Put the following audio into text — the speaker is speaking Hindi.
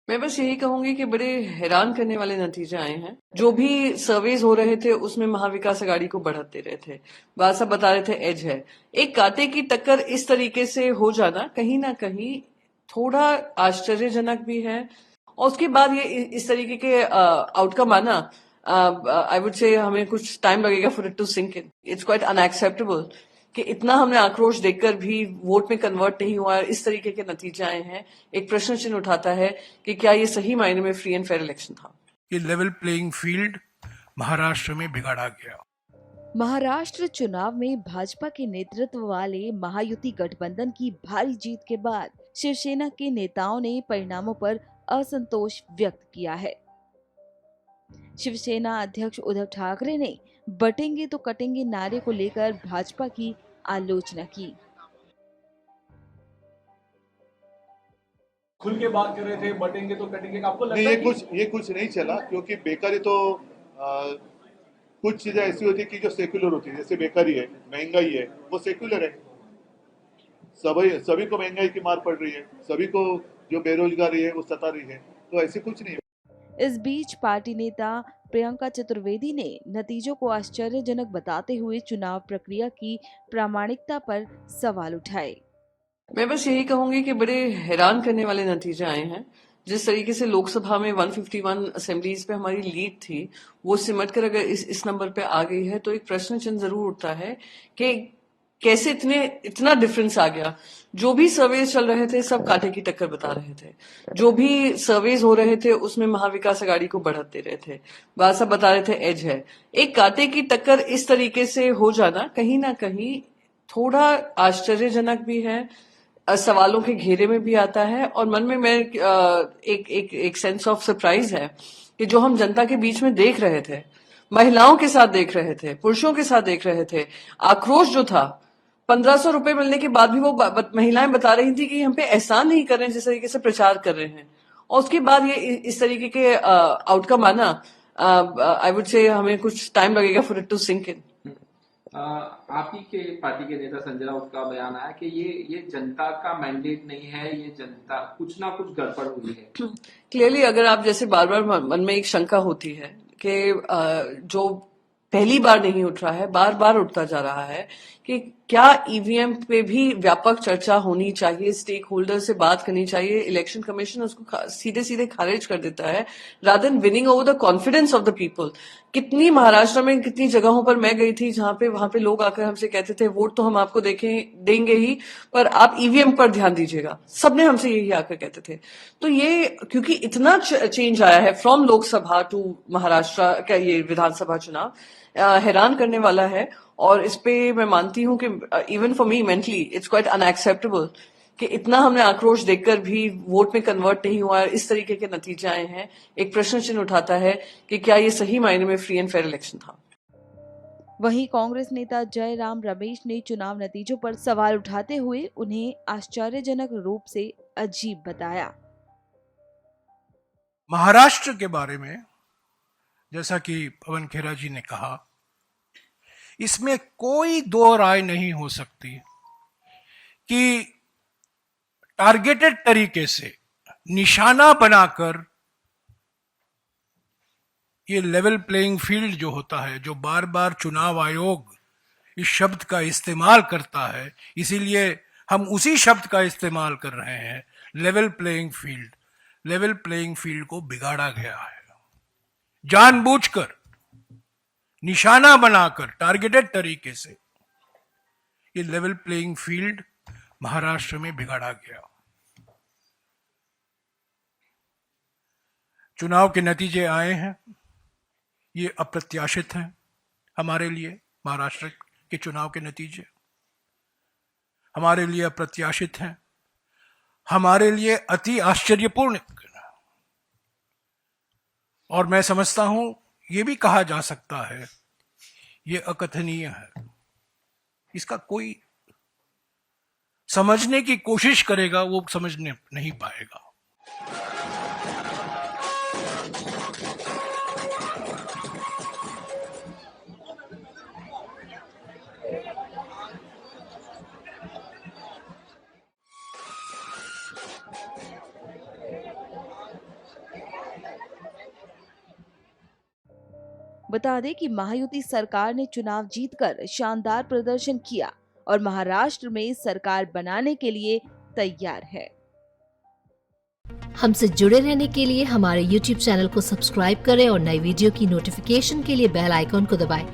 मैं बस यही कहूंगी कि बड़े हैरान करने वाले नतीजे आए हैं। जो भी सर्वेज हो रहे थे उसमें महाविकास अघाड़ी को बढ़त दे रहे थे। बात सब बता रहे थे एज है। एक कांटे की टक्कर इस तरीके से हो जाना कहीं ना कहीं थोड़ा आश्चर्यजनक भी है। और उसके बाद ये इस तरीके के आउटकम आना, आई वुड से हमें कुछ टाइम लगेगा for it to sink in. It's quite unacceptable कि इतना हमने आक्रोश देखकर भी वोट में कन्वर्ट नहीं हुआ। इस तरीके के नतीजे आए हैं। एक प्रश्न चिन्ह उठाता है कि क्या ये सही मायने में फ्री एंड फेयर इलेक्शन था। ये लेवल प्लेइंग फील्ड महाराष्ट्र में बिगाड़ा गया। महाराष्ट्र चुनाव में भाजपा के नेतृत्व वाले महायुति गठबंधन की भारी जीत के बाद शिवसेना के नेताओं ने परिणामों पर असंतोष व्यक्त किया है। शिवसेना अध्यक्ष उद्धव ठाकरे ने बटेंगे तो कटेंगे नारे को लेकर भाजपा की आलोचना की। खुल के बात कर रहे थे, बटेंगे तो कटेंगे। आपको लगता नहीं, है कि ये कुछ नहीं चला, क्योंकि बेकारी तो कुछ चीजें ऐसी होती है कि जो सेक्युलर होती है, जैसे बेकारी है, महंगाई है, वो सेक्युलर है। सभी को महंगाई की मार पड़ रही है, सभी को जो बेरोजगारी है वो सता रही है, तो ऐसे कुछ नहीं है। इस बीच पार्टी नेता प्रियंका चतुर्वेदी ने नतीजों को आश्चर्यजनक बताते हुए चुनाव प्रक्रिया की प्रामाणिकता पर सवाल उठाए। मैं बस यही कहूंगी कि बड़े हैरान करने वाले नतीजे आए हैं। जिस तरीके से लोकसभा में 151 असेंबलीज पे हमारी लीड थी, वो सिमट कर अगर इस नंबर पे आ गई है तो एक प्रश्न चिन्ह जरूर उठता है कि कैसे इतना डिफरेंस आ गया। जो भी सर्वेज चल रहे थे सब कांटे की टक्कर बता रहे थे। जो भी सर्वेज हो रहे थे उसमें महाविकास अघाड़ी को बढ़त दे रहे थे। बात सब बता रहे थे एज है। एक कांटे की टक्कर इस तरीके से हो जाना कहीं ना कहीं थोड़ा आश्चर्यजनक भी है, सवालों के घेरे में भी आता है। और मन में मैं एक सेंस ऑफ सरप्राइज है कि जो हम जनता के बीच में देख रहे थे, महिलाओं के साथ देख रहे थे, पुरुषों के साथ देख रहे थे, आक्रोश जो था, 1500 रुपए मिलने के बाद भी वो महिलाएं बता रही थी कि हम पे एहसान नहीं कर रहे हैं जिस तरीके से प्रचार कर रहे हैं। और उसके बाद ये इस तरीके के आउटकम आना, आई वुड से हमें कुछ टाइम लगेगा for it to sink in. आप ही के पार्टी के नेता संजय राउत का बयान आया कि ये जनता का मैंडेट नहीं है, ये जनता कुछ ना कुछ गड़बड़ हुई है। क्लियरली अगर आप जैसे बार बार मन में एक शंका होती है कि जो पहली बार नहीं उठ रहा है, बार बार उठता जा रहा है कि क्या ईवीएम पे भी व्यापक चर्चा होनी चाहिए, स्टेक होल्डर से बात करनी चाहिए। इलेक्शन कमीशन उसको सीधे सीधे खारिज कर देता है rather than winning over the confidence of the people. कितनी महाराष्ट्र में कितनी जगहों पर मैं गई थी जहां पे वहां पे लोग आकर हमसे कहते थे वोट तो हम आपको देंगे ही, पर आप ईवीएम पर ध्यान दीजिएगा। सबने हमसे यही आकर कहते थे। तो ये क्योंकि इतना चेंज आया है फ्रॉम लोकसभा टू महाराष्ट्र का ये विधानसभा चुनाव, हैरान करने वाला है। और इस पे मैं मानती हूं कि even for me mentally it's quite unacceptable कि इतना हमने आक्रोश देखकर भी वोट में कन्वर्ट नहीं हुआ। इस तरीके के नतीजे आए हैं। एक प्रश्न चिन्ह उठाता है कि क्या ये सही मायने में फ्री एंड फेयर इलेक्शन था। वहीं कांग्रेस नेता जयराम रमेश ने चुनाव नतीजों पर सवाल उठाते हुए उन्हें आश्चर्यजनक रूप से अजीब बताया। महाराष्ट्र के बारे में जैसा कि पवन खेरा जी ने कहा, इसमें कोई दो राय नहीं हो सकती कि टारगेटेड तरीके से निशाना बनाकर ये लेवल प्लेइंग फील्ड जो होता है, जो बार बार चुनाव आयोग इस शब्द का इस्तेमाल करता है, इसीलिए हम उसी शब्द का इस्तेमाल कर रहे हैं, level playing field. Level playing field को बिगाड़ा गया है जानबूझकर, निशाना बनाकर, टारगेटेड तरीके से। ये लेवल प्लेइंग फील्ड महाराष्ट्र में बिगाड़ा गया। चुनाव के नतीजे आए हैं, ये अप्रत्याशित हैं हमारे लिए। महाराष्ट्र के चुनाव के नतीजे हमारे लिए अप्रत्याशित हैं, हमारे लिए अति आश्चर्यपूर्ण, और मैं समझता हूं ये भी कहा जा सकता है ये अकथनीय है। इसका कोई समझने की कोशिश करेगा वो समझने नहीं पाएगा। बता दें कि महायुति सरकार ने चुनाव जीतकर शानदार प्रदर्शन किया और महाराष्ट्र में सरकार बनाने के लिए तैयार है। हमसे जुड़े रहने के लिए हमारे YouTube चैनल को सब्सक्राइब करें और नई वीडियो की नोटिफिकेशन के लिए बेल आइकॉन को दबाएं।